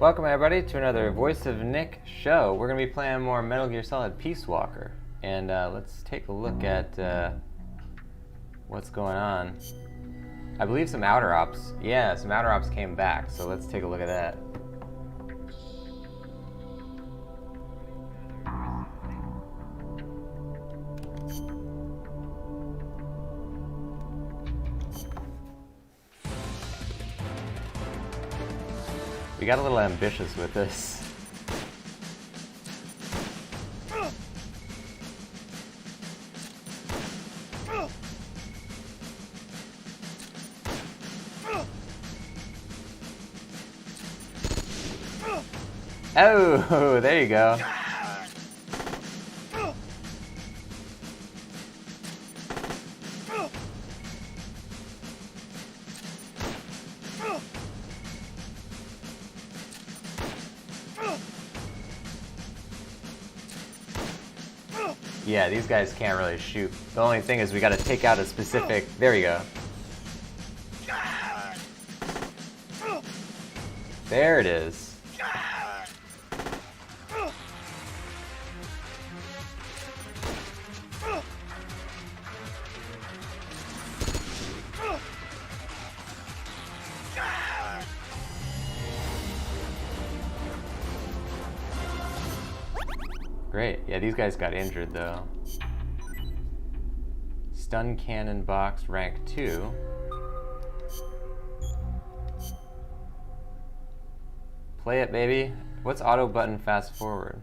Welcome everybody to another Voice of Nick show. We're going to be playing more Metal Gear Solid Peace Walker. And let's take a look at what's going on. I believe some outer ops. Yeah, some outer ops came back, so let's take a look at that. We got a little ambitious with this. Oh, there you go. Yeah, these guys can't really shoot. The only thing is we gotta take out a specific... There you go. There it is. Great. Yeah, these guys got injured though. Stun cannon box rank 2. Play it, baby. What's auto button fast forward?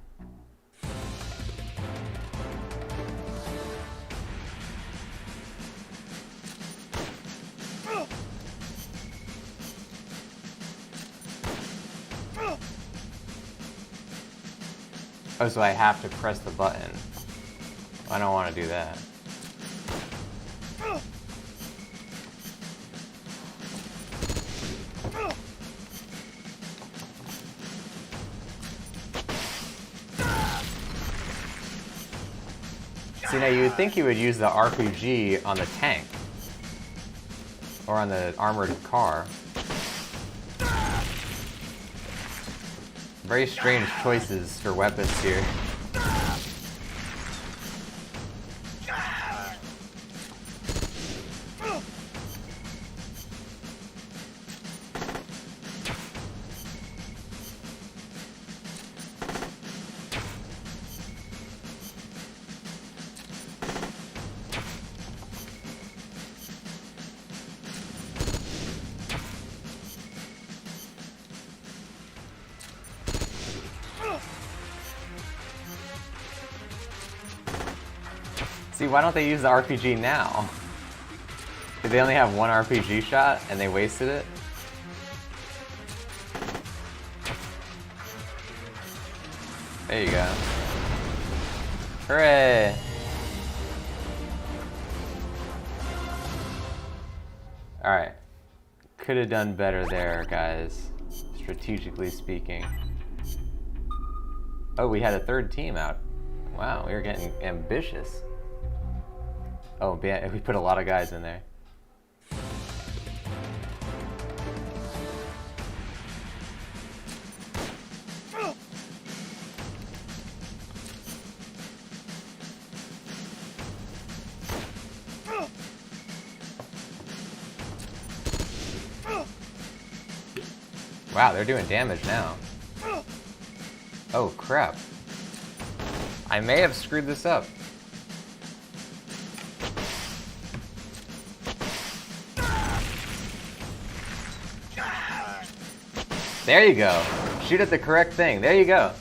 Oh, so I have to press the button. I don't want to do that. See, now you would think you would use the RPG on the tank. Or on the armored car. Very strange choices for weapons here. See, why don't they use the RPG now? Did they only have one RPG shot and they wasted it? There you go. Hooray! Alright. Could have done better there, guys. Strategically speaking. Oh, we had a third team out. Wow, we were getting ambitious. Oh, yeah, we put a lot of guys in there. Wow, they're doing damage now. Oh, crap. I may have screwed this up. There you go. Shoot at the correct thing. There you go.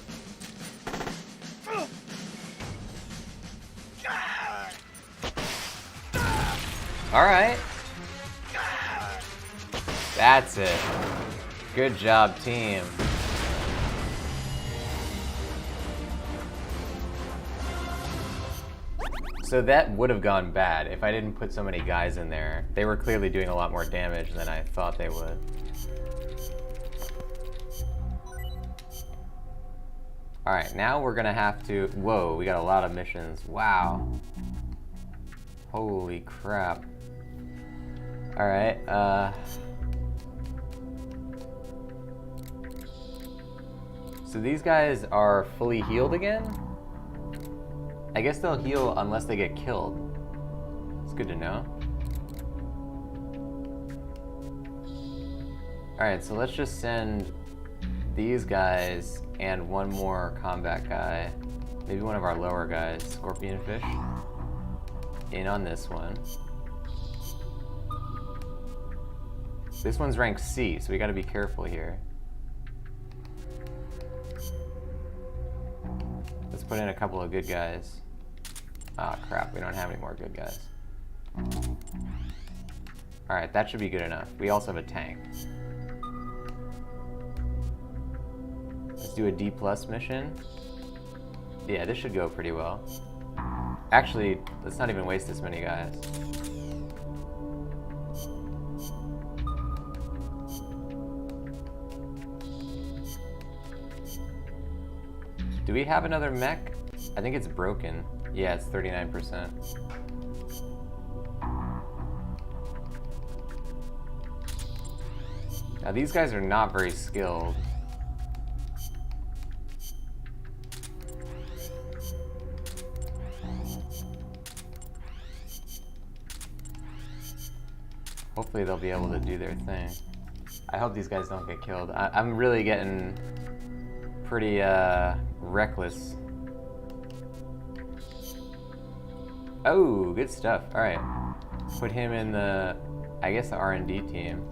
Alright. That's it. Good job, team. So that would have gone bad if I didn't put so many guys in there. They were clearly doing a lot more damage than I thought they would. Alright, now we're gonna have to... Whoa, we got a lot of missions. Wow. Holy crap. Alright, So these guys are fully healed again? I guess they'll heal unless they get killed. It's good to know. Alright, so let's just send these guys and one more combat guy, maybe one of our lower guys, scorpion fish, in on this one. This one's rank C, so we gotta be careful here. Let's put in a couple of good guys. Ah, crap, we don't have any more good guys. Alright, that should be good enough. We also have a tank. Let's do a D+ mission. Yeah, this should go pretty well. Actually, let's not even waste this many guys. Do we have another mech? I think it's broken. Yeah, it's 39%. Now these guys are not very skilled. Hopefully they'll be able to do their thing. I hope these guys don't get killed. I'm really getting pretty reckless. Oh, good stuff. All right, put him in the, I guess, the R&D team.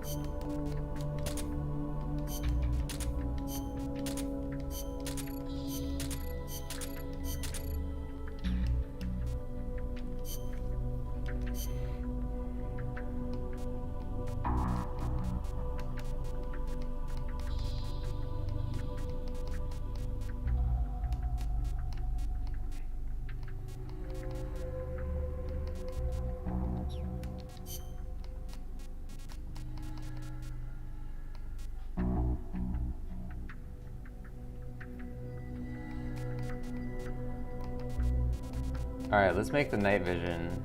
Alright, let's make the night vision.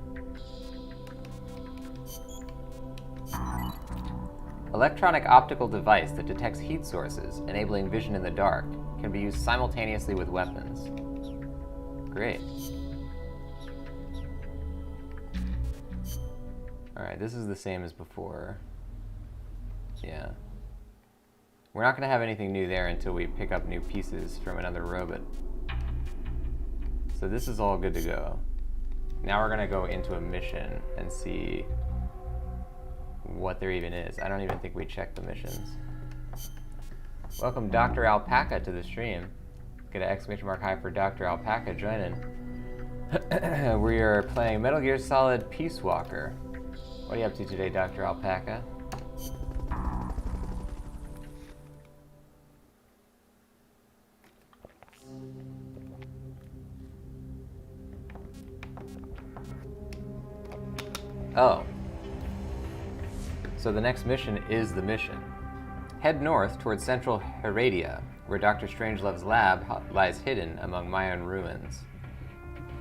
Electronic optical device that detects heat sources, enabling vision in the dark, can be used simultaneously with weapons. Great. Alright, this is the same as before. Yeah. We're not going to have anything new there until we pick up new pieces from another robot. So this is all good to go. Now we're gonna go into a mission and see what there even is. I don't even think we checked the missions. Welcome Dr. Alpaca to the stream. Get an exclamation mark high for Dr. Alpaca joining. We are playing Metal Gear Solid Peace Walker. What are you up to today, Dr. Alpaca? Oh. So the next mission is the mission. Head north towards central Heredia, where Dr. Strangelove's lab lies hidden among Mayan ruins.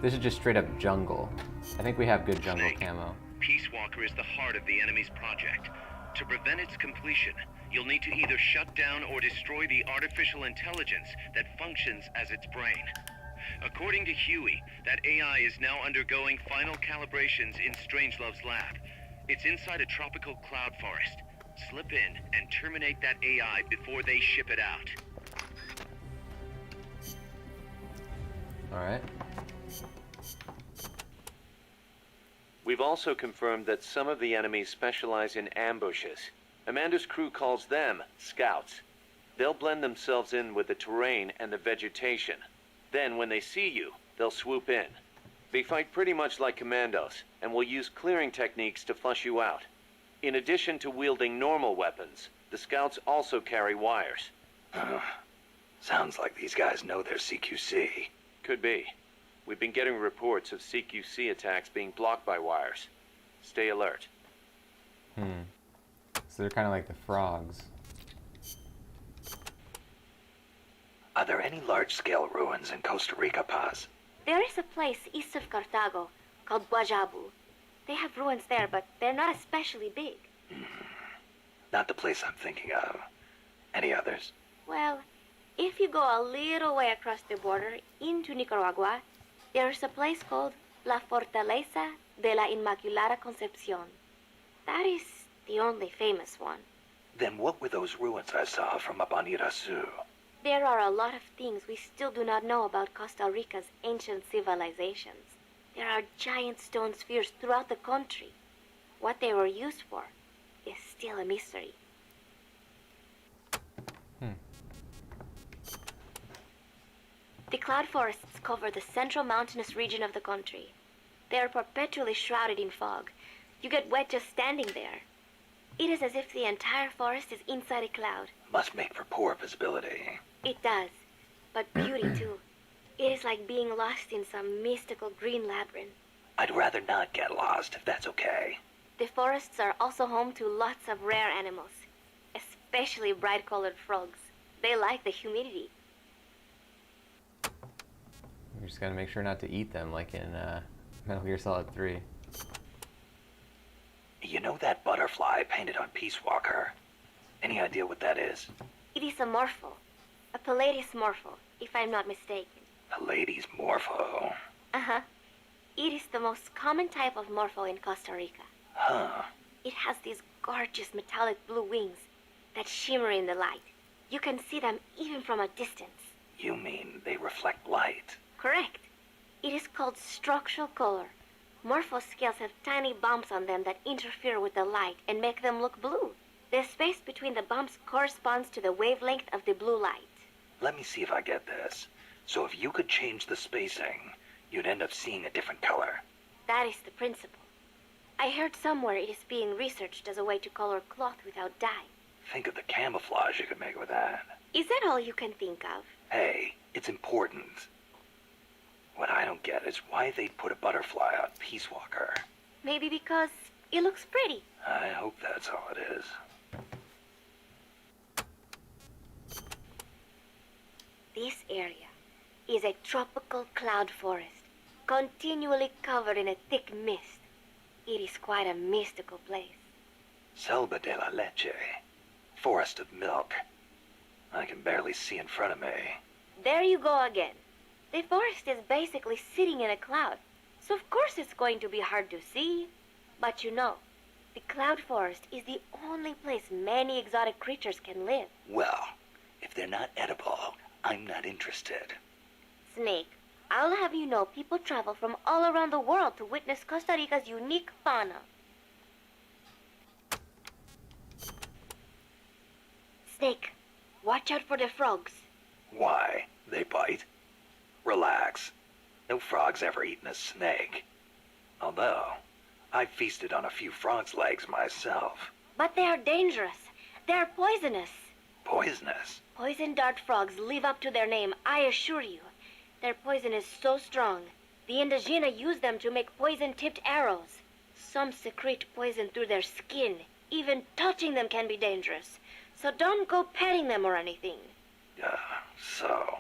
This is just straight up jungle. I think we have good jungle camo. Peace Walker is the heart of the enemy's project. To prevent its completion, you'll need to either shut down or destroy the artificial intelligence that functions as its brain. According to Huey, that AI is now undergoing final calibrations in Strangelove's lab. It's inside a tropical cloud forest. Slip in and terminate that AI before they ship it out. Alright. We've also confirmed that some of the enemies specialize in ambushes. Amanda's crew calls them scouts. They'll blend themselves in with the terrain and the vegetation. Then, when they see you, they'll swoop in. They fight pretty much like commandos, and will use clearing techniques to flush you out. In addition to wielding normal weapons, the scouts also carry wires. Sounds like these guys know their CQC. Could be. We've been getting reports of CQC attacks being blocked by wires. Stay alert. So they're kind of like the frogs. Are there any large-scale ruins in Costa Rica, Paz? There is a place east of Cartago called Guajabu. They have ruins there, but they're not especially big. Not the place I'm thinking of. Any others? Well, If you go a little way across the border into Nicaragua, there's a place called La Fortaleza de la Inmaculada Concepción. That is the only famous one. Then what were those ruins I saw from up on Irasu? There are a lot of things we still do not know about Costa Rica's ancient civilizations. There are giant stone spheres throughout the country. What they were used for is still a mystery. The cloud forests cover the central mountainous region of the country. They are perpetually shrouded in fog. You get wet just standing there. It is as if the entire forest is inside a cloud. Must make for poor visibility. It does, but beauty too. It is like being lost in some mystical green labyrinth. I'd rather not get lost, if that's okay. The forests are also home to lots of rare animals, especially bright-colored frogs. They like the humidity. We just gotta make sure not to eat them like in Metal Gear Solid 3. You know that butterfly painted on Peace Walker? Any idea what that is? It is a morpho. A Palladius morpho, if I'm not mistaken. A lady's morpho. Uh-huh. It is the most common type of morpho in Costa Rica. Huh. It has these gorgeous metallic blue wings that shimmer in the light. You can see them even from a distance. You mean they reflect light? Correct. It is called structural color. Morpho scales have tiny bumps on them that interfere with the light and make them look blue. The space between the bumps corresponds to the wavelength of the blue light. Let me see if I get this. So if you could change the spacing, you'd end up seeing a different color. That is the principle. I heard somewhere it is being researched as a way to color cloth without dye. Think of the camouflage you could make with that. Is that all you can think of? Hey, it's important. What I don't get is why they'd put a butterfly on Peace Walker. Maybe because it looks pretty. I hope that's all it is. This area is a tropical cloud forest, continually covered in a thick mist. It is quite a mystical place. Selva de la Leche. Forest of milk. I can barely see in front of me. There you go again. The forest is basically sitting in a cloud, so of course it's going to be hard to see. But you know, the cloud forest is the only place many exotic creatures can live. Well, if they're not edible, I'm not interested. Snake, I'll have you know people travel from all around the world to witness Costa Rica's unique fauna. Snake, watch out for the frogs. Why? They bite? Relax. No frog's ever eaten a snake. Although, I've feasted on a few frog's legs myself. But they are dangerous. They are poisonous. Poisonous? Poison dart frogs live up to their name, I assure you. Their poison is so strong. The Indígena use them to make poison-tipped arrows. Some secrete poison through their skin. Even touching them can be dangerous. So don't go petting them or anything. So,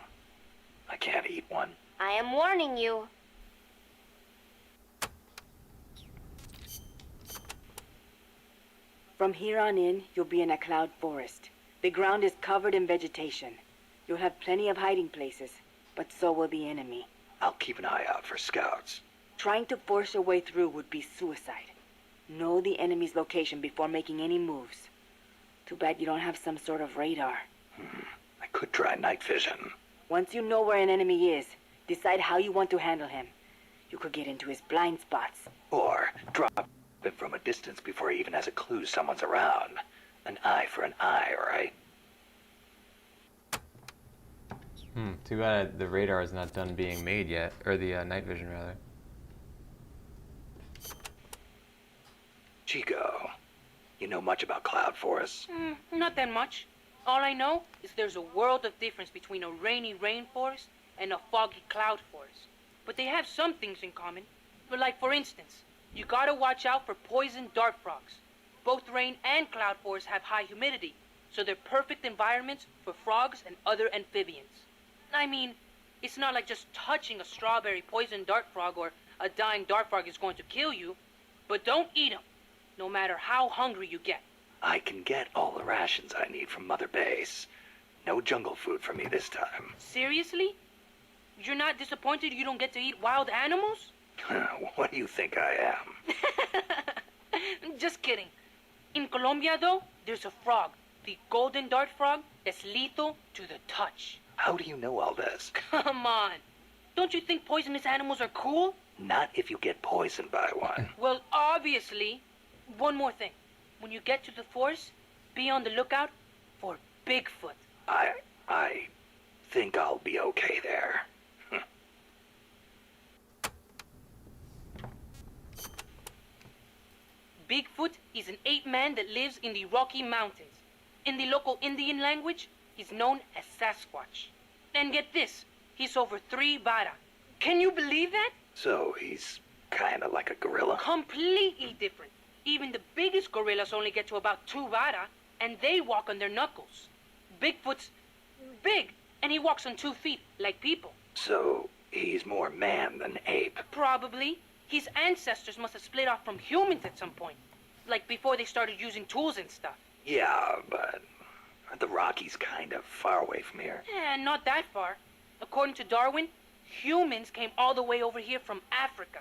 I can't eat one? I am warning you. From here on in, you'll be in a cloud forest. The ground is covered in vegetation. You'll have plenty of hiding places, but so will the enemy. I'll keep an eye out for scouts. Trying to force your way through would be suicide. Know the enemy's location before making any moves. Too bad you don't have some sort of radar. I could try night vision. Once you know where an enemy is, decide how you want to handle him. You could get into his blind spots. Or drop him from a distance before he even has a clue someone's around. An eye for an eye, right? Too bad the radar is not done being made yet, or the night vision rather. Chico, you know much about cloud forests? Not that much. All I know is there's a world of difference between a rainy rainforest and a foggy cloud forest. But they have some things in common. But like for instance, you gotta watch out for poison dart frogs. Both rain and cloud forests have high humidity, so they're perfect environments for frogs and other amphibians. I mean, it's not like just touching a strawberry poison dart frog or a dying dart frog is going to kill you. But don't eat them, no matter how hungry you get. I can get all the rations I need from Mother Base. No jungle food for me this time. Seriously? You're not disappointed you don't get to eat wild animals? What do you think I am? Just kidding. In Colombia, though, there's a frog, the golden dart frog, that's lethal to the touch. How do you know all this? Come on. Don't you think poisonous animals are cool? Not if you get poisoned by one. Well, obviously. One more thing. When you get to the forest, be on the lookout for Bigfoot. I think I'll be okay there. Bigfoot is an ape-man that lives in the Rocky Mountains. In the local Indian language, he's known as Sasquatch. And get this, he's over 3 vara. Can you believe that? So he's kinda like a gorilla? Completely different. Even the biggest gorillas only get to about 2 vara, and they walk on their knuckles. Bigfoot's big, and he walks on 2 feet, like people. So he's more man than ape. Probably. His ancestors must have split off from humans at some point. Like before they started using tools and stuff. Yeah, but aren't the Rockies kind of far away from here? Not that far. According to Darwin, humans came all the way over here from Africa.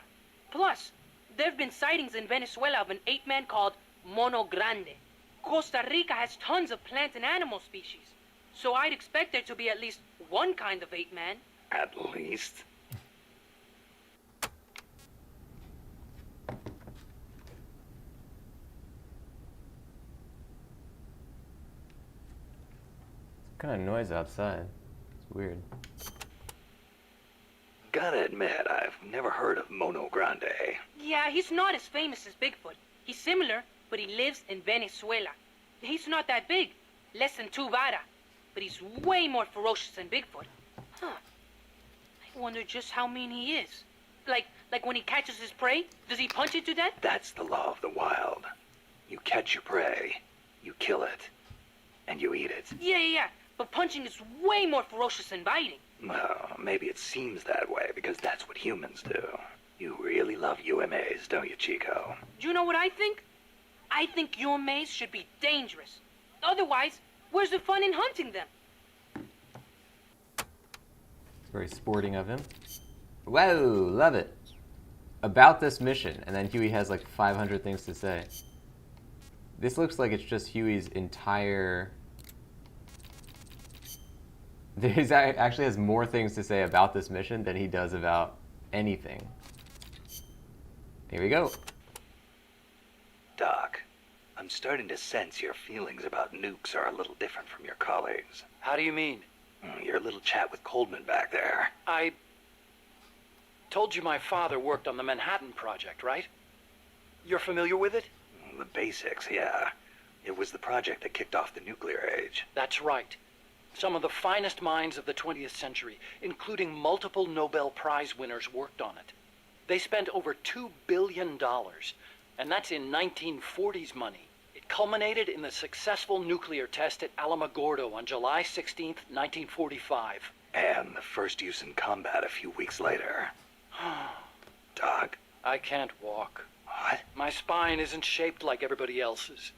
Plus, there have been sightings in Venezuela of an ape-man called Mono Grande. Costa Rica has tons of plant and animal species. So I'd expect there to be at least one kind of ape-man. At least. What kind of noise outside? It's weird. Gotta admit, I've never heard of Mono Grande. Yeah, he's not as famous as Bigfoot. He's similar, but he lives in Venezuela. He's not that big, less than 2 vara, but he's way more ferocious than Bigfoot. Huh. I wonder just how mean he is. Like when he catches his prey, does he punch it to death? That's the law of the wild. You catch your prey, you kill it, and you eat it. Yeah. But punching is way more ferocious than biting. Well, maybe it seems that way because that's what humans do. You really love UMAs, don't you, Chico? Do you know what I think? I think UMAs should be dangerous. Otherwise, where's the fun in hunting them? It's very sporting of him. Whoa, love it. About this mission, and then Huey has like 500 things to say. This looks like it's just Huey's entire... He actually has more things to say about this mission than he does about anything. Here we go. Doc, I'm starting to sense your feelings about nukes are a little different from your colleagues. How do you mean? Your little chat with Coldman back there. I told you my father worked on the Manhattan Project, right? You're familiar with it? The basics, yeah. It was the project that kicked off the nuclear age. That's right. Some of the finest minds of the 20th century, including multiple Nobel Prize winners, worked on it. They spent over $2 billion, and that's in 1940s money. It culminated in the successful nuclear test at Alamogordo on July 16th, 1945. And the first use in combat a few weeks later. Doc? I can't walk. What? My spine isn't shaped like everybody else's.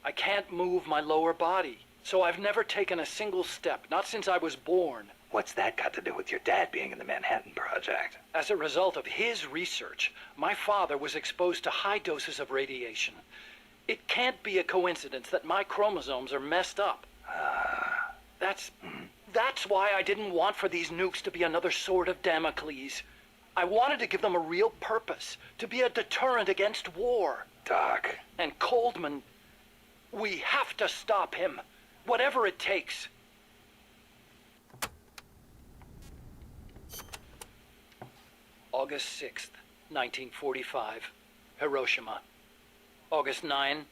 I can't move my lower body. So I've never taken a single step, not since I was born. What's that got to do with your dad being in the Manhattan Project? As a result of his research, my father was exposed to high doses of radiation. It can't be a coincidence that my chromosomes are messed up. That's why I didn't want for these nukes to be another sword of Damocles. I wanted to give them a real purpose, to be a deterrent against war. Doc. And Coldman, we have to stop him. Whatever it takes. August 6th, 1945, Hiroshima. August 9,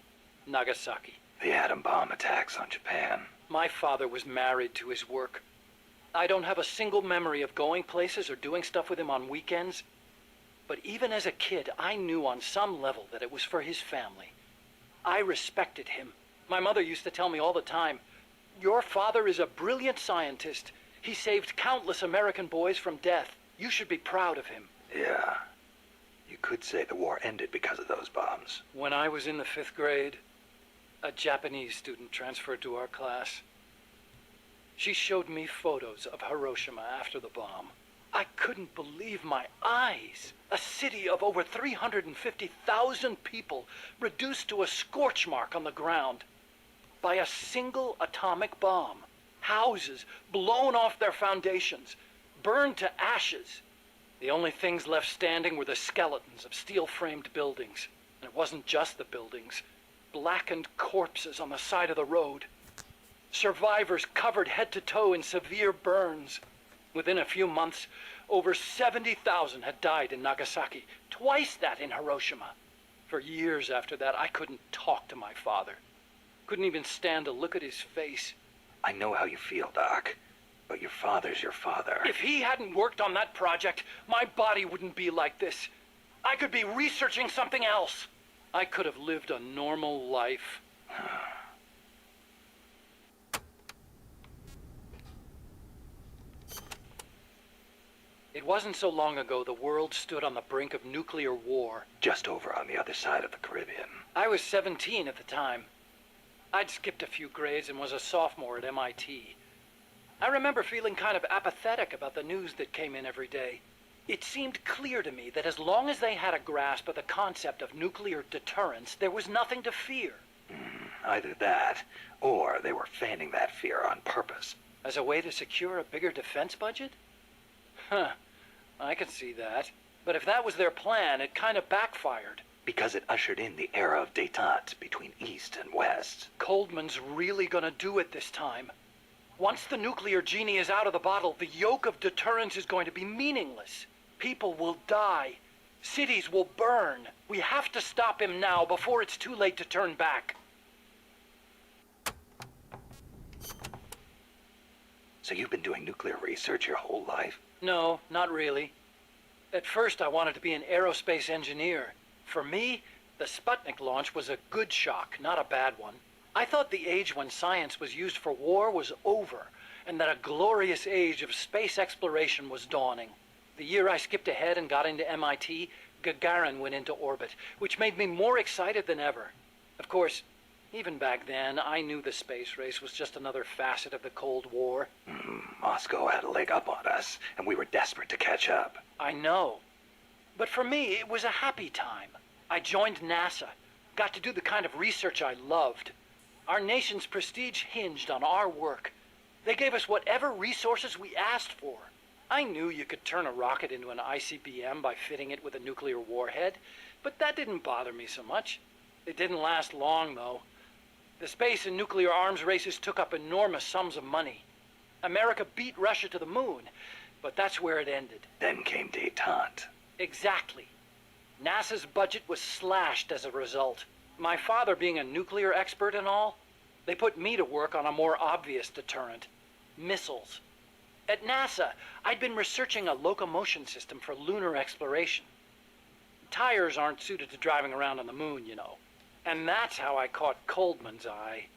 Nagasaki. The atom bomb attacks on Japan. My father was married to his work. I don't have a single memory of going places or doing stuff with him on weekends. But even as a kid, I knew on some level that it was for his family. I respected him. My mother used to tell me all the time, "Your father is a brilliant scientist. He saved countless American boys from death. You should be proud of him." Yeah. You could say the war ended because of those bombs. When I was in the 5th grade, a Japanese student transferred to our class. She showed me photos of Hiroshima after the bomb. I couldn't believe my eyes. A city of over 350,000 people reduced to a scorch mark on the ground by a single atomic bomb. Houses blown off their foundations, burned to ashes. The only things left standing were the skeletons of steel-framed buildings. And it wasn't just the buildings. Blackened corpses on the side of the road. Survivors covered head to toe in severe burns. Within a few months, over 70,000 had died in Nagasaki, twice that in Hiroshima. For years after that, I couldn't talk to my father. Couldn't even stand to look at his face. I know how you feel, Doc. But your father's your father. If he hadn't worked on that project, my body wouldn't be like this. I could be researching something else. I could have lived a normal life. It wasn't so long ago the world stood on the brink of nuclear war. Just over on the other side of the Caribbean. I was 17 at the time. I'd skipped a few grades and was a sophomore at MIT. I remember feeling kind of apathetic about the news that came in every day. It seemed clear to me that as long as they had a grasp of the concept of nuclear deterrence, there was nothing to fear. Either that, or they were fanning that fear on purpose. As a way to secure a bigger defense budget? Huh, I can see that. But if that was their plan, it kind of backfired. Because it ushered in the era of détente between East and West. Coldman's really gonna do it this time. Once the nuclear genie is out of the bottle, the yoke of deterrence is going to be meaningless. People will die. Cities will burn. We have to stop him now before it's too late to turn back. So you've been doing nuclear research your whole life? No, not really. At first I wanted to be an aerospace engineer. For me, the Sputnik launch was a good shock, not a bad one. I thought the age when science was used for war was over, and that a glorious age of space exploration was dawning. The year I skipped ahead and got into MIT, Gagarin went into orbit, which made me more excited than ever. Of course, even back then, I knew the space race was just another facet of the Cold War. Moscow had a leg up on us, and we were desperate to catch up. I know. But for me, it was a happy time. I joined NASA, got to do the kind of research I loved. Our nation's prestige hinged on our work. They gave us whatever resources we asked for. I knew you could turn a rocket into an ICBM by fitting it with a nuclear warhead, but that didn't bother me so much. It didn't last long, though. The space and nuclear arms races took up enormous sums of money. America beat Russia to the moon, but that's where it ended. Then came détente. Exactly. NASA's budget was slashed as a result. My father being a nuclear expert and all, they put me to work on a more obvious deterrent. Missiles. At NASA, I'd been researching a locomotion system for lunar exploration. Tires aren't suited to driving around on the moon, you know. And that's how I caught Coldman's eye.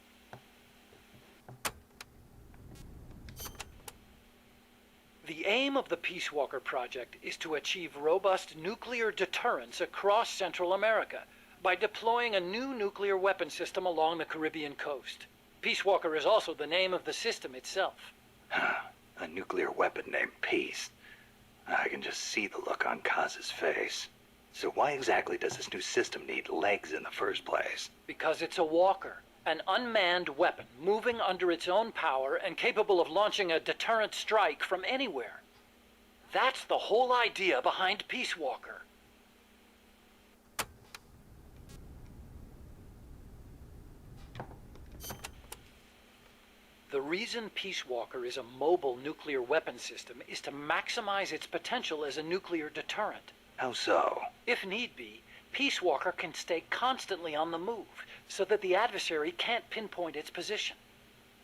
The aim of the Peace Walker project is to achieve robust nuclear deterrence across Central America by deploying a new nuclear weapon system along the Caribbean coast. Peace Walker is also the name of the system itself. A nuclear weapon named Peace. I can just see the look on Kaz's face. So why exactly does this new system need legs in the first place? Because it's a walker, an unmanned weapon moving under its own power and capable of launching a deterrent strike from anywhere. That's the whole idea behind Peace Walker. The reason Peace Walker is a mobile nuclear weapon system is to maximize its potential as a nuclear deterrent. How so? If need be, Peace Walker can stay constantly on the move so that the adversary can't pinpoint its position.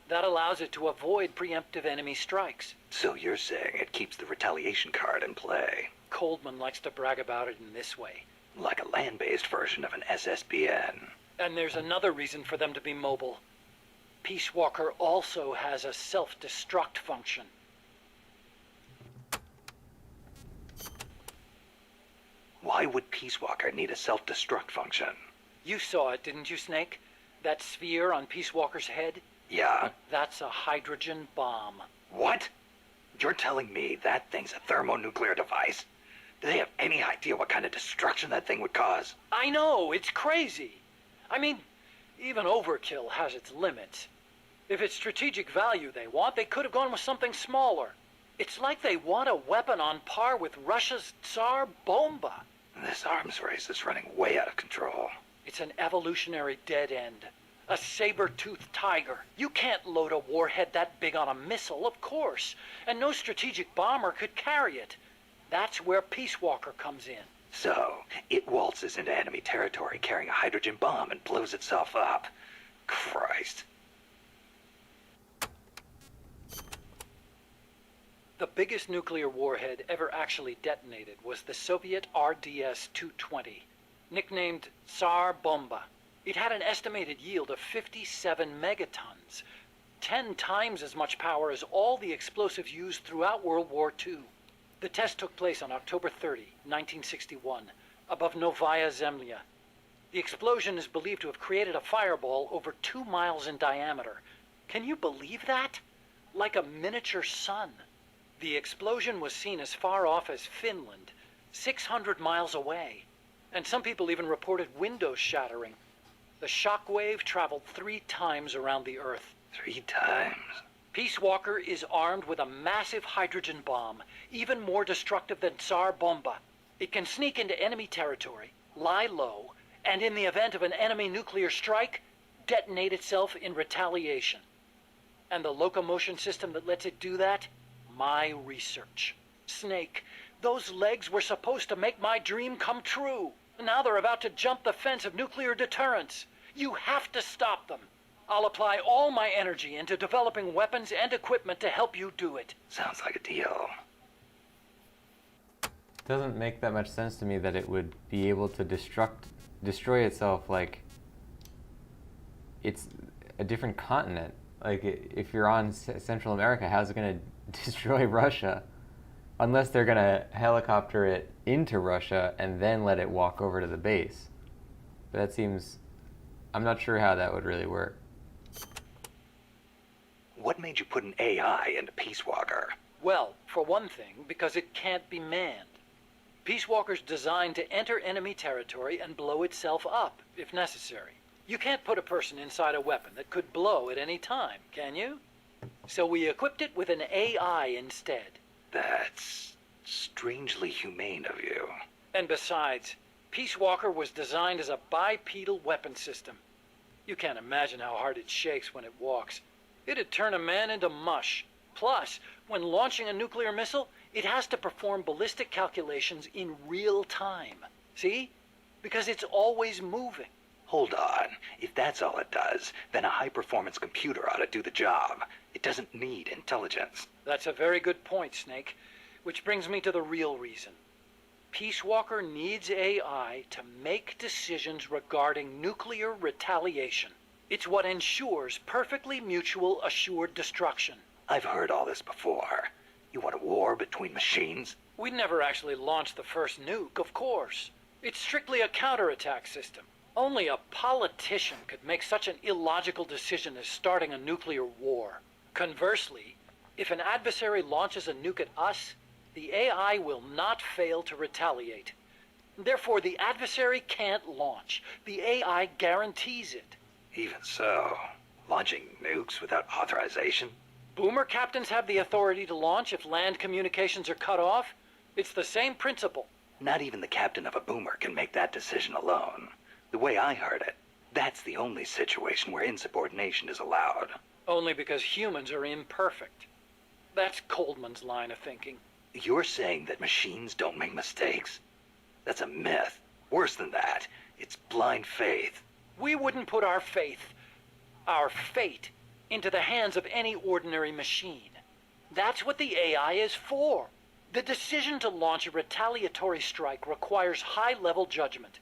That allows it to avoid preemptive enemy strikes. So you're saying it keeps the retaliation card in play? Coldman likes to brag about it in this way. Like a land-based version of an SSBN. And there's another reason for them to be mobile. Peace Walker also has a self-destruct function. Why would Peace Walker need a self-destruct function? You saw it, didn't you, Snake? That sphere on Peace Walker's head? Yeah? That's a hydrogen bomb. What? You're telling me that thing's a thermonuclear device? Do they have any idea what kind of destruction that thing would cause? I know, it's crazy. I mean, even overkill has its limits. If it's strategic value they want, they could have gone with something smaller. It's like they want a weapon on par with Russia's Tsar Bomba. This arms race is running way out of control. It's an evolutionary dead end. A saber-toothed tiger. You can't load a warhead that big on a missile, of course. And no strategic bomber could carry it. That's where Peace Walker comes in. So, it waltzes into enemy territory carrying a hydrogen bomb and blows itself up. Christ. The biggest nuclear warhead ever actually detonated was the Soviet RDS-220, nicknamed Tsar Bomba. It had an estimated yield of 57 megatons, 10 times as much power as all the explosives used throughout World War II. The test took place on October 30, 1961, above Novaya Zemlya. The explosion is believed to have created a fireball over 2 miles in diameter. Can you believe that? Like a miniature sun. The explosion was seen as far off as Finland, 600 miles away. And some people even reported windows shattering. The shock wave traveled 3 times around the Earth. 3 times? Peace Walker is armed with a massive hydrogen bomb, even more destructive than Tsar Bomba. It can sneak into enemy territory, lie low, and in the event of an enemy nuclear strike, detonate itself in retaliation. And the locomotion system that lets it do that? My research. Snake, those legs were supposed to make my dream come true. Now they're about to jump the fence of nuclear deterrence. You have to stop them. I'll apply all my energy into developing weapons and equipment to help you do it. Sounds like a deal. Doesn't make that much sense to me that it would be able to destroy itself like it's a different continent. Like, if you're on Central America, how's it going to destroy Russia? Unless they're going to helicopter it into Russia and then let it walk over to the base. But that seems... I'm not sure how that would really work. What made you put an AI into Peace Walker? Well, for one thing, because it can't be manned. Peace Walker's designed to enter enemy territory and blow itself up, if necessary. You can't put a person inside a weapon that could blow at any time, can you? So we equipped it with an AI instead. That's strangely humane of you. And besides, Peace Walker was designed as a bipedal weapon system. You can't imagine how hard it shakes when it walks. It'd turn a man into mush. Plus, when launching a nuclear missile, it has to perform ballistic calculations in real time. See? Because it's always moving. Hold on. If that's all it does, then a high-performance computer ought to do the job. It doesn't need intelligence. That's a very good point, Snake. Which brings me to the real reason. Peace Walker needs AI to make decisions regarding nuclear retaliation. It's what ensures perfectly mutual assured destruction. I've heard all this before. You want a war between machines? We'd never actually launched the first nuke, of course. It's strictly a counterattack system. Only a politician could make such an illogical decision as starting a nuclear war. Conversely, if an adversary launches a nuke at us, the AI will not fail to retaliate. Therefore, the adversary can't launch. The AI guarantees it. Even so, launching nukes without authorization? Boomer captains have the authority to launch if land communications are cut off. It's the same principle. Not even the captain of a boomer can make that decision alone. The way I heard it, that's the only situation where insubordination is allowed. Only because humans are imperfect. That's Coldman's line of thinking. You're saying that machines don't make mistakes? That's a myth. Worse than that, it's blind faith. We wouldn't put our faith, our fate, into the hands of any ordinary machine. That's what the AI is for. The decision to launch a retaliatory strike requires high-level judgment.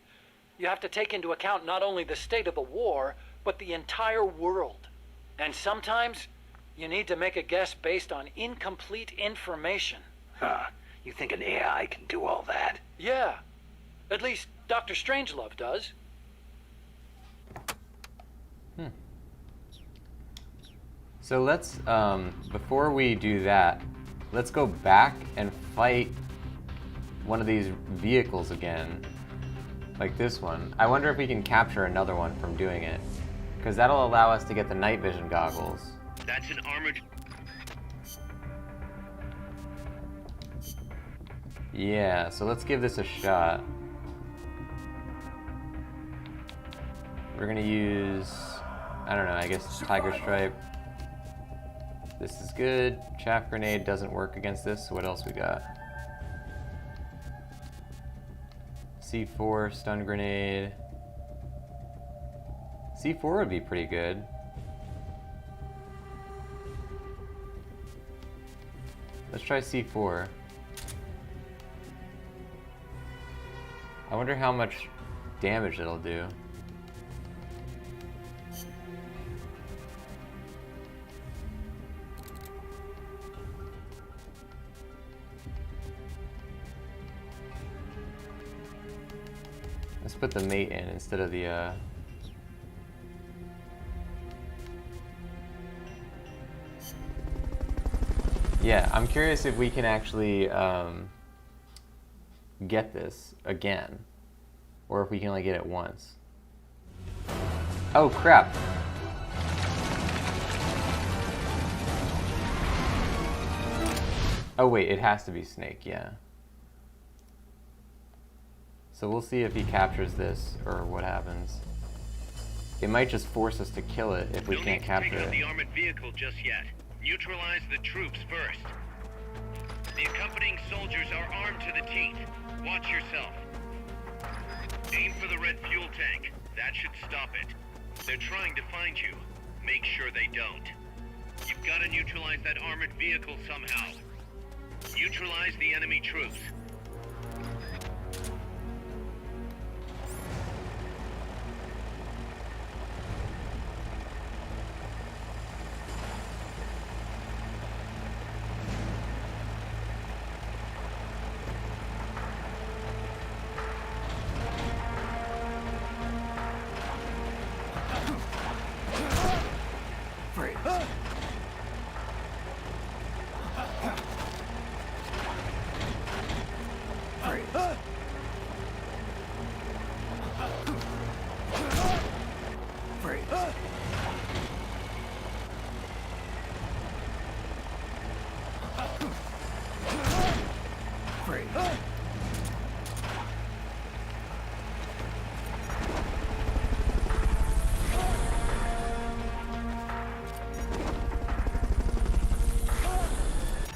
You have to take into account not only the state of the war, but the entire world. And sometimes, you need to make a guess based on incomplete information. Huh. You think an AI can do all that? Yeah. At least, Dr. Strangelove does. So let's, before we do that, let's go back and fight one of these vehicles again. Like this one. I wonder if we can capture another one from doing it. Because that'll allow us to get the night vision goggles. That's an armored... Yeah, so let's give this a shot. We're gonna use, I don't know, I guess Tiger Stripe. This is good. Chaff Grenade doesn't work against this, so what else we got? C4, Stun Grenade. C4 would be pretty good. Let's try C4. I wonder how much damage it'll do. Let's put the mate in instead of the Yeah, I'm curious if we can actually get this again, or if we can only get it once. Oh crap! Oh wait, it has to be Snake, yeah. So we'll see if he captures this or what happens. It might just force us to kill it if we can't capture take out it. the armored vehicle just yet. Neutralize the troops first. The accompanying soldiers are armed to the teeth. Watch yourself. Aim for the red fuel tank. That should stop it. They're trying to find you. Make sure they don't. You've got to neutralize that armored vehicle somehow. Neutralize the enemy troops.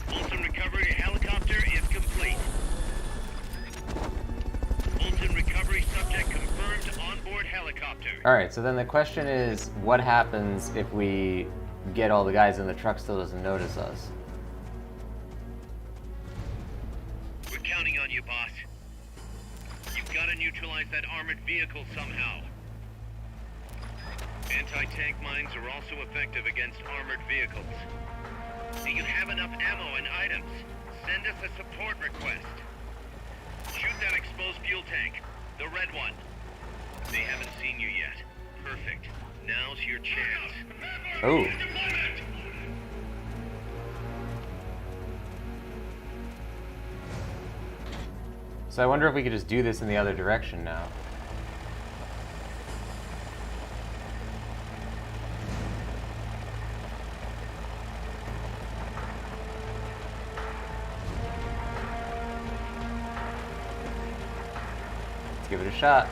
Fulton recovery helicopter is complete. Fulton recovery subject confirmed onboard helicopter. Alright, so then the question is, what happens if we get all the guys and the truck still doesn't notice us? We're counting on you, boss. You've got to neutralize that armored vehicle somehow. Anti-tank mines are also effective against armored vehicles. Do you have enough ammo and items? Send us a support request. Shoot that exposed fuel tank, the red one. They haven't seen you yet. Perfect. Now's your chance. Oh. So I wonder if we could just do this in the other direction now. Let's give it a shot.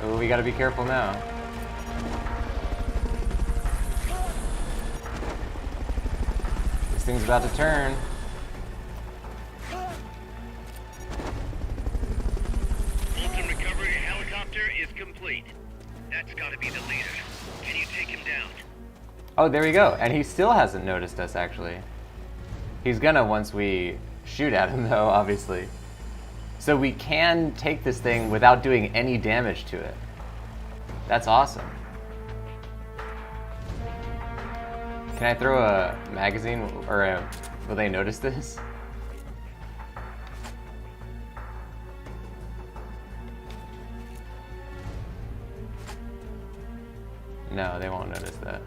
Oh, we gotta be careful now. This thing's about to turn. Fulton recovery helicopter is complete. That's got to be the leader. Can you take him down? Oh, there we go. And he still hasn't noticed us, actually. He's gonna once we shoot at him, though, obviously. So we can take this thing without doing any damage to it. That's awesome. Can I throw a magazine, or will they notice this? No, they won't notice that.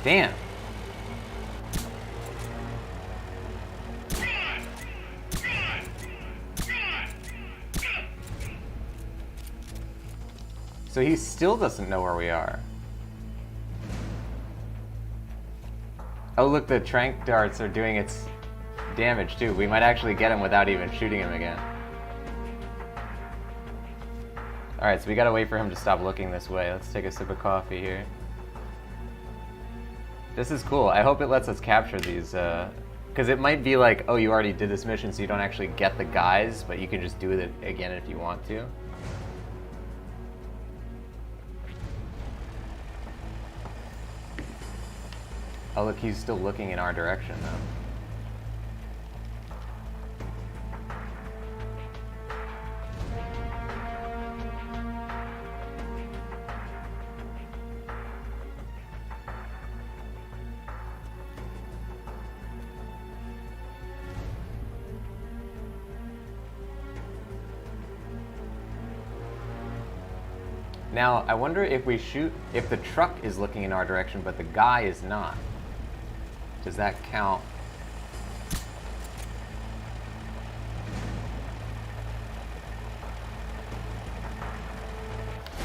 Damn. So he still doesn't know where we are. Oh look, the tranq darts are doing its damage too. We might actually get him without even shooting him again. Alright, so we gotta wait for him to stop looking this way. Let's take a sip of coffee here. This is cool. I hope it lets us capture these, because it might be like, oh, you already did this mission, so you don't actually get the guys, but you can just do it again if you want to. Oh, look, he's still looking in our direction, though. Now, I wonder if we shoot, if the truck is looking in our direction, but the guy is not. Does that count?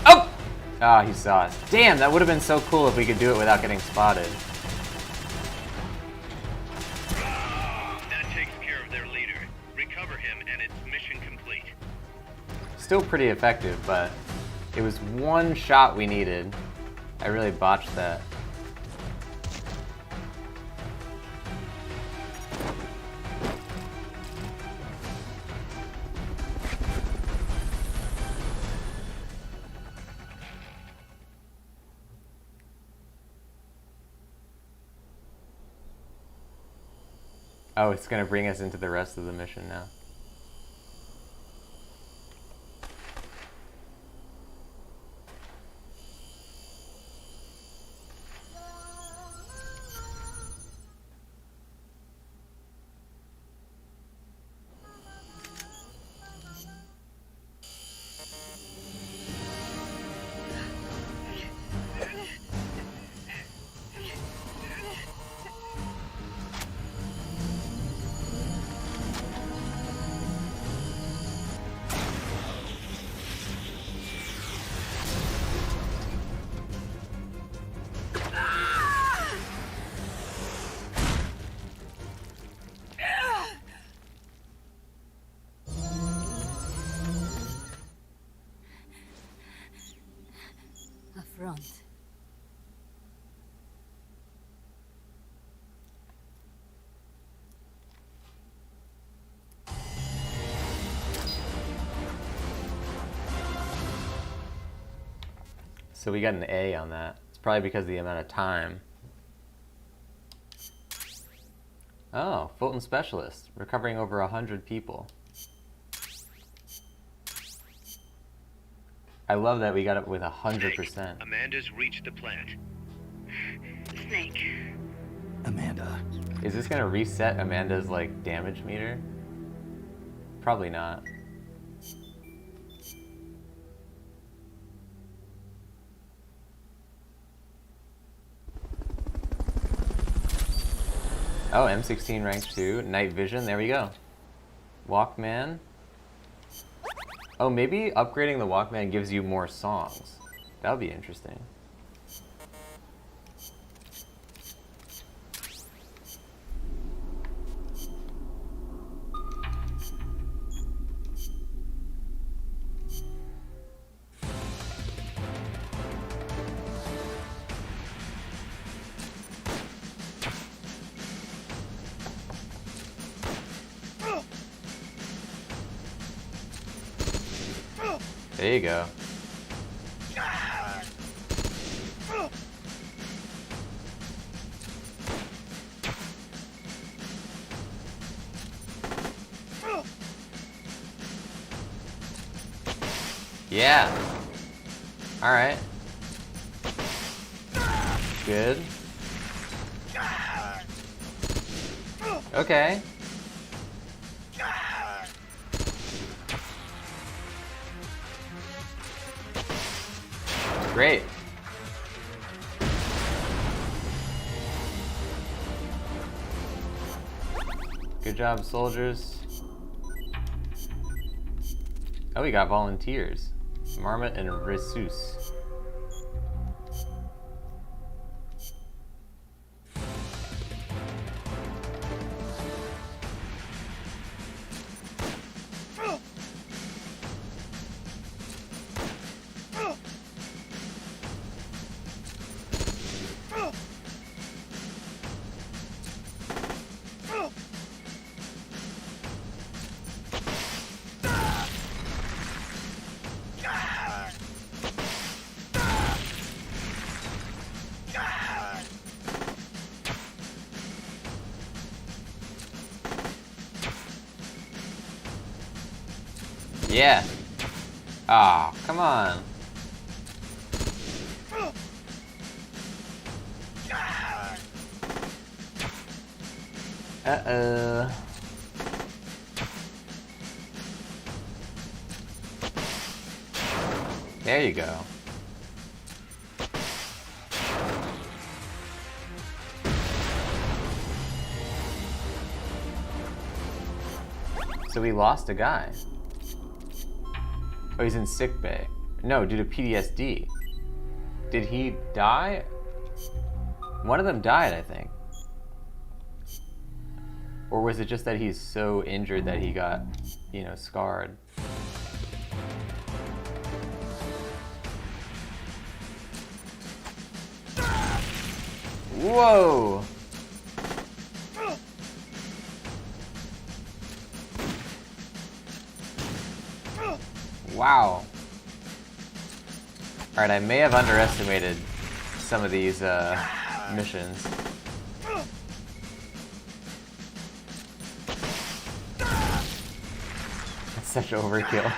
Oh! Ah, he saw us. Damn, that would have been so cool if we could do it without getting spotted. That takes care of their leader. Recover him and it's mission complete. Still pretty effective, but it was one shot we needed. I really botched that. Oh, it's gonna bring us into the rest of the mission now. Front. So we got an A on that. It's probably because of the amount of time. Oh, Fulton Specialist, recovering over 100 people. I love that we got it with 100%. Amanda's reached the plant. Snake. Amanda. Is this gonna reset Amanda's, like, damage meter? Probably not. Oh, M16 rank 2, night vision, there we go. Walkman. Oh, maybe upgrading the Walkman gives you more songs. That would be interesting. There you go. Yeah. All right. Good. Okay. Great. Good job, soldiers. Oh, we got volunteers. Marmot and Ressus. Yeah. Ah, oh, come on. Uh-oh. There you go. So we lost a guy. Oh, he's in sick bay. No, due to PTSD. Did he die? One of them died, I think. Or was it just that he's so injured that he got, you know, scarred? Whoa! Wow. Alright, I may have underestimated some of these missions. That's such overkill.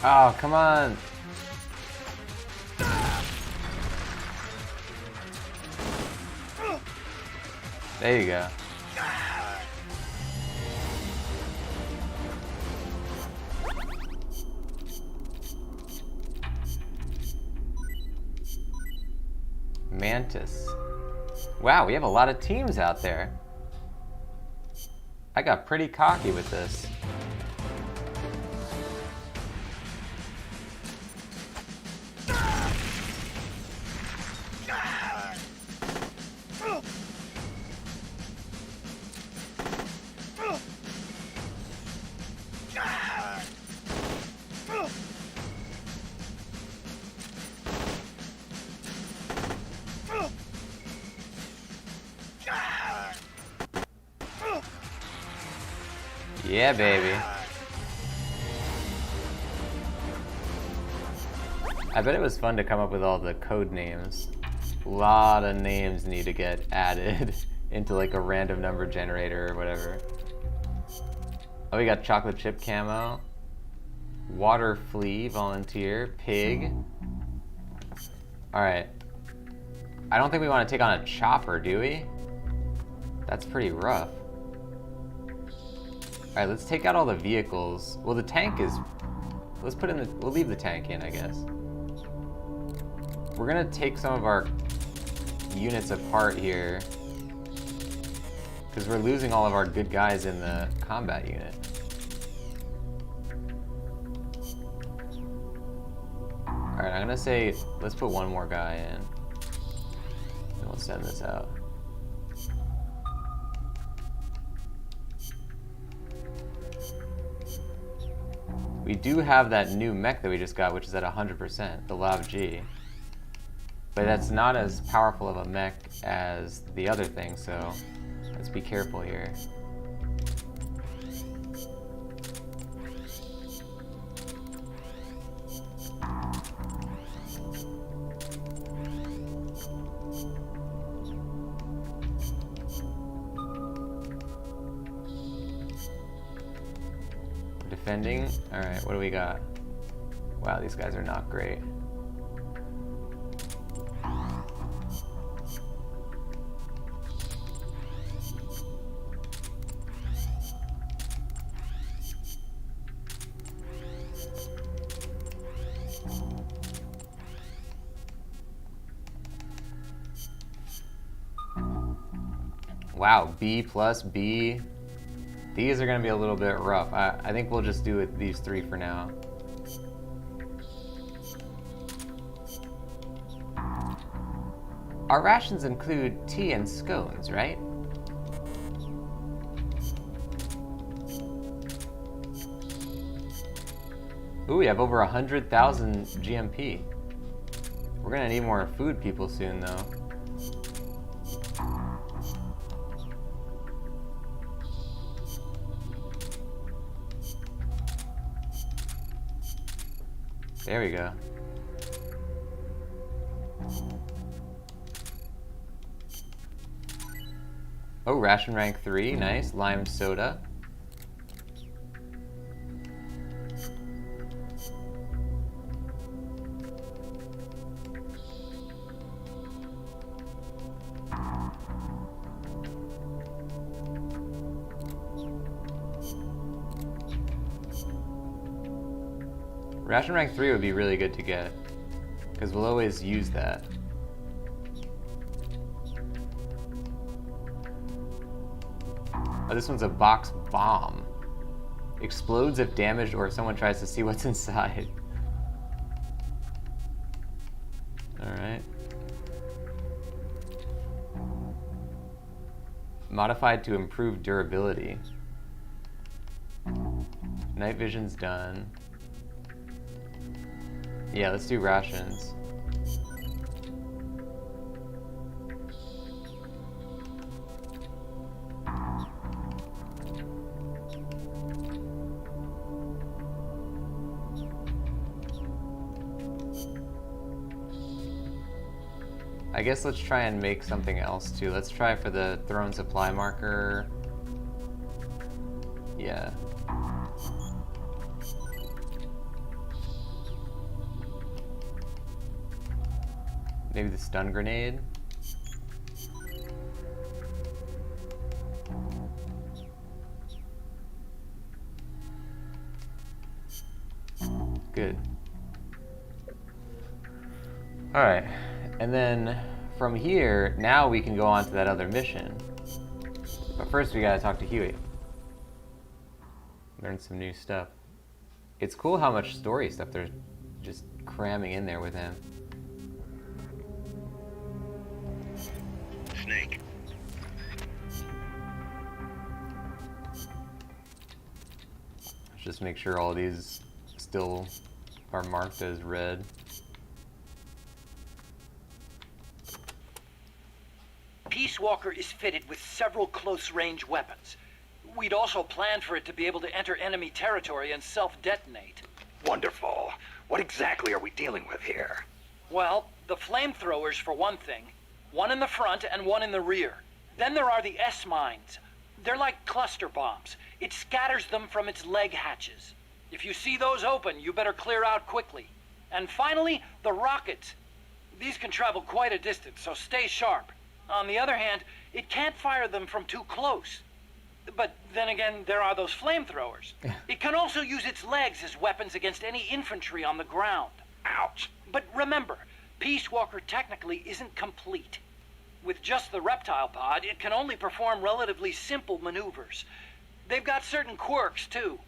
Oh, come on. There you go. Mantis. Wow, we have a lot of teams out there. I got pretty cocky with this. Yeah, baby. I bet it was fun to come up with all the code names. A lot of names need to get added into like a random number generator or whatever. Oh, we got chocolate chip camo. Water flea, volunteer, pig. Alright. I don't think we want to take on a chopper, do we? That's pretty rough. Alright, let's take out all the vehicles. Well, the tank is... Let's put in the... We'll leave the tank in, I guess. We're gonna take some of our units apart here. Because we're losing all of our good guys in the combat unit. Alright, I'm gonna say... Let's put one more guy in. And we'll send this out. We do have that new mech that we just got, which is at 100%, the Lav G. But that's not as powerful of a mech as the other thing, so let's be careful here. Defending. Alright, what do we got? Wow, these guys are not great. Wow, B plus B. These are going to be a little bit rough. I think we'll just do it these three for now. Our rations include tea and scones, right? Ooh, we have over 100,000 GMP. We're going to need more food people soon, though. There we go. Oh, ration rank 3, nice. Lime soda. Ration rank 3 would be really good to get, because we'll always use that. Oh, this one's a box bomb. Explodes if damaged or if someone tries to see what's inside. Alright. Modified to improve durability. Night vision's done. Yeah, let's do rations. I guess let's try and make something else too. Let's try for the throne supply marker. Yeah. Maybe the stun grenade. Good. All right, and then from here, now we can go on to that other mission. But first we gotta talk to Huey. Learn some new stuff. It's cool how much story stuff they're just cramming in there with him. Snake. Let's just make sure all these still are marked as red. Peace Walker is fitted with several close-range weapons. We'd also planned for it to be able to enter enemy territory and self-detonate. Wonderful. What exactly are we dealing with here? Well, the flamethrowers for one thing. One in the front and one in the rear. Then there are the S-mines. They're like cluster bombs. It scatters them from its leg hatches. If you see those open, you better clear out quickly. And finally, the rockets. These can travel quite a distance, so stay sharp. On the other hand, it can't fire them from too close. But then again, there are those flamethrowers. It can also use its legs as weapons against any infantry on the ground. Ouch. But remember, Peace Walker technically isn't complete. With just the reptile pod, it can only perform relatively simple maneuvers. They've got certain quirks, too.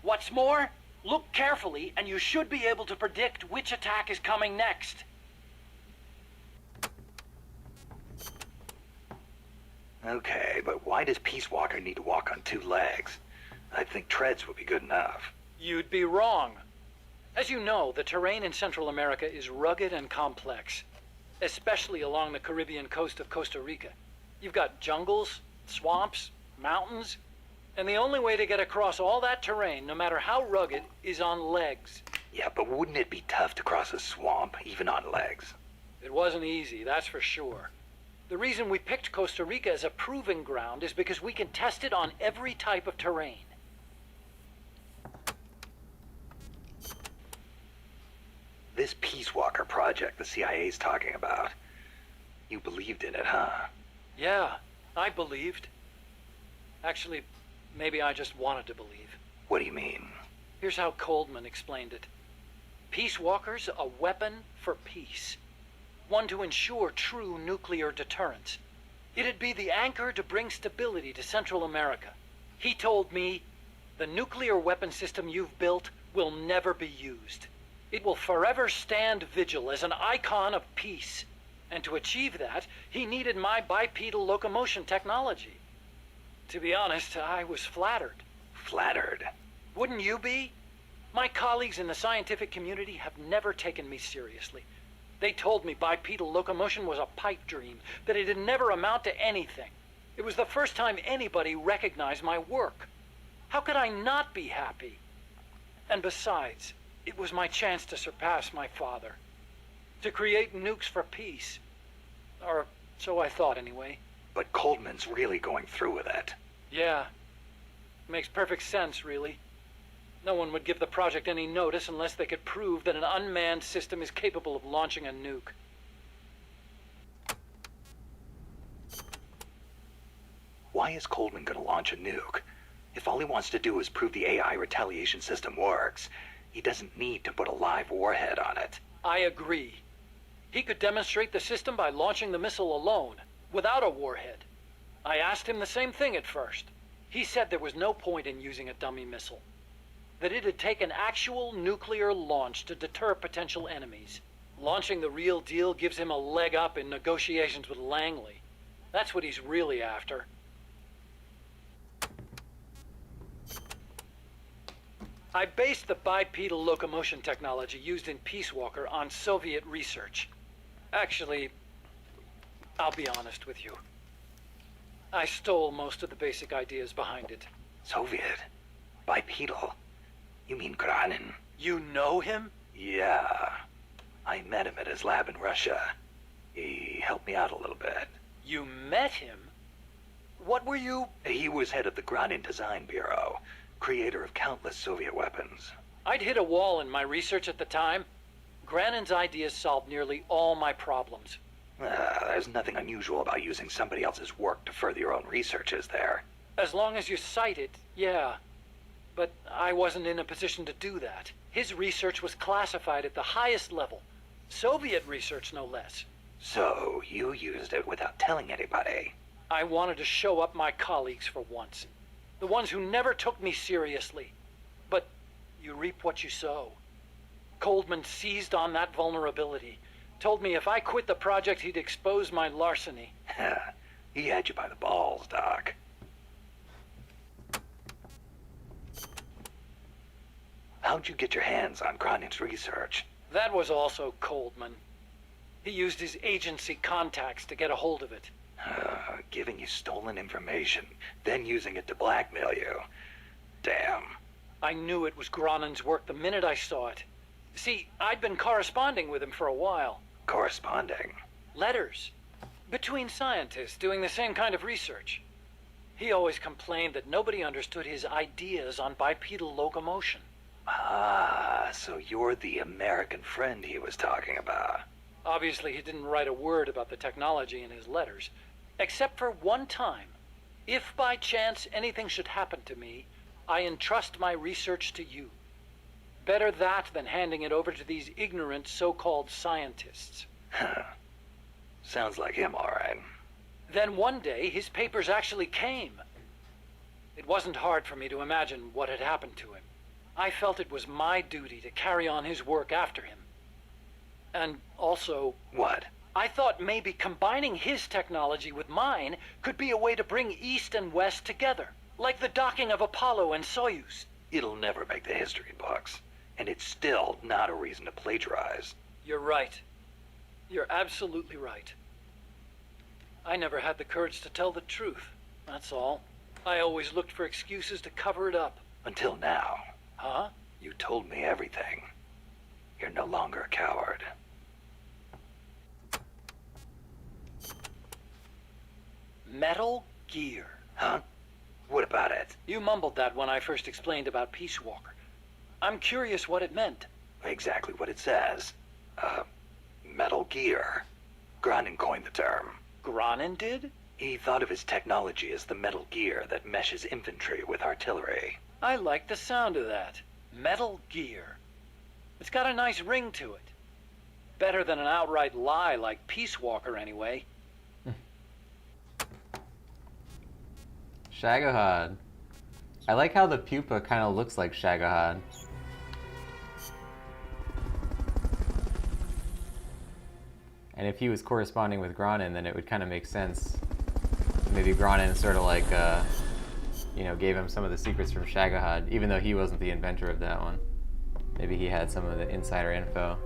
What's more, look carefully and you should be able to predict which attack is coming next. Okay, but why does Peace Walker need to walk on two legs? I think treads would be good enough. You'd be wrong. As you know, the terrain in Central America is rugged and complex. especially along the Caribbean coast of Costa Rica. You've got jungles, swamps, mountains, and the only way to get across all that terrain, no matter how rugged, is on legs. Yeah, but wouldn't it be tough to cross a swamp, even on legs? It wasn't easy, that's for sure. The reason we picked Costa Rica as a proving ground is because we can test it on every type of terrain. This Peace Walker project the CIA's talking about. You believed in it, huh? Yeah, I believed. Actually, maybe I just wanted to believe. What do you mean? Here's how Coldman explained it. Peace Walker's a weapon for peace. One to ensure true nuclear deterrence. It'd be the anchor to bring stability to Central America. He told me, the nuclear weapon system you've built will never be used. It will forever stand vigil as an icon of peace. And to achieve that, he needed my bipedal locomotion technology. To be honest, I was flattered. Flattered? Wouldn't you be? My colleagues in the scientific community have never taken me seriously. They told me bipedal locomotion was a pipe dream, that it'd never amount to anything. It was the first time anybody recognized my work. How could I not be happy? And besides, it was my chance to surpass my father. To create nukes for peace. Or so I thought anyway. But Coldman's really going through with it. Yeah. Makes perfect sense, really. No one would give the project any notice unless they could prove that an unmanned system is capable of launching a nuke. Why is Coldman gonna launch a nuke? If all he wants to do is prove the AI retaliation system works, he doesn't need to put a live warhead on it. I agree. He could demonstrate the system by launching the missile alone, without a warhead. I asked him the same thing at first. He said there was no point in using a dummy missile. That it'd take an actual nuclear launch to deter potential enemies. Launching the real deal gives him a leg up in negotiations with Langley. That's what he's really after. I based the bipedal locomotion technology used in Peace Walker on Soviet research. Actually, I'll be honest with you. I stole most of the basic ideas behind it. Soviet? Bipedal? You mean Granin? You know him? Yeah. I met him at his lab in Russia. He helped me out a little bit. You met him? What were you... He was head of the Granin Design Bureau, creator of countless Soviet weapons. I'd hit a wall in my research at the time. Granin's ideas solved nearly all my problems. There's nothing unusual about using somebody else's work to further your own research, is there? As long as you cite it, yeah. But I wasn't in a position to do that. His research was classified at the highest level. Soviet research, no less. So, you used it without telling anybody? I wanted to show up my colleagues for once. The ones who never took me seriously. But you reap what you sow. Coldman seized on that vulnerability. Told me if I quit the project, he'd expose my larceny. He had you by the balls, Doc. How'd you get your hands on Granin's research? That was also Coldman. He used his agency contacts to get a hold of it. Giving you stolen information, then using it to blackmail you. Damn. I knew it was Granin's work the minute I saw it. See, I'd been corresponding with him for a while. Corresponding? Letters. Between scientists doing the same kind of research. He always complained that nobody understood his ideas on bipedal locomotion. Ah, so you're the American friend he was talking about. Obviously, he didn't write a word about the technology in his letters. Except for one time. If by chance anything should happen to me, I entrust my research to you. Better that than handing it over to these ignorant so-called scientists. Sounds like him, all right. Then one day, his papers actually came. It wasn't hard for me to imagine what had happened to him. I felt it was my duty to carry on his work after him. And also... What? I thought maybe combining his technology with mine could be a way to bring East and West together. Like the docking of Apollo and Soyuz. It'll never make the history books. And it's still not a reason to plagiarize. You're right. You're absolutely right. I never had the courage to tell the truth. That's all. I always looked for excuses to cover it up. Until now. Huh? You told me everything. You're no longer a coward. Metal Gear. Huh? What about it? You mumbled that when I first explained about Peace Walker. I'm curious what it meant. Exactly what it says. Metal Gear. Granin coined the term. Granin did? He thought of his technology as the metal gear that meshes infantry with artillery. I like the sound of that. Metal Gear. It's got a nice ring to it. Better than an outright lie like Peace Walker, anyway. Shagohod. I like how the pupa kind of looks like Shagohod. And if he was corresponding with Granin, then it would kind of make sense. Maybe Granin sort of like, you know, gave him some of the secrets from Shagohod, even though he wasn't the inventor of that one. Maybe he had some of the insider info.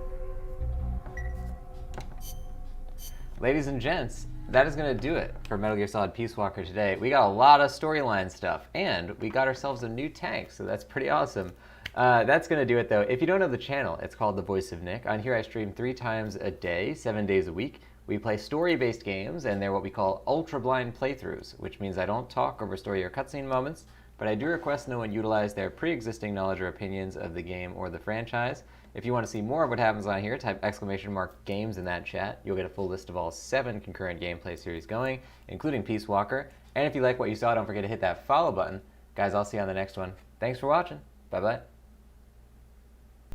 Ladies and gents, that is going to do it for Metal Gear Solid Peace Walker today. We got a lot of storyline stuff, and we got ourselves a new tank, so that's pretty awesome. That's going to do it, though. If you don't know the channel, it's called The Voice of Nick. On here, I stream 3 times a day, 7 days a week. We play story-based games, and they're what we call ultra-blind playthroughs, which means I don't talk over story or cutscene moments, but I do request no one utilize their pre-existing knowledge or opinions of the game or the franchise. If you want to see more of what happens on here, type !games in that chat. You'll get a full list of all 7 concurrent gameplay series going, including Peace Walker. And if you like what you saw, don't forget to hit that follow button. Guys, I'll see you on the next one. Thanks for watching. Bye-bye.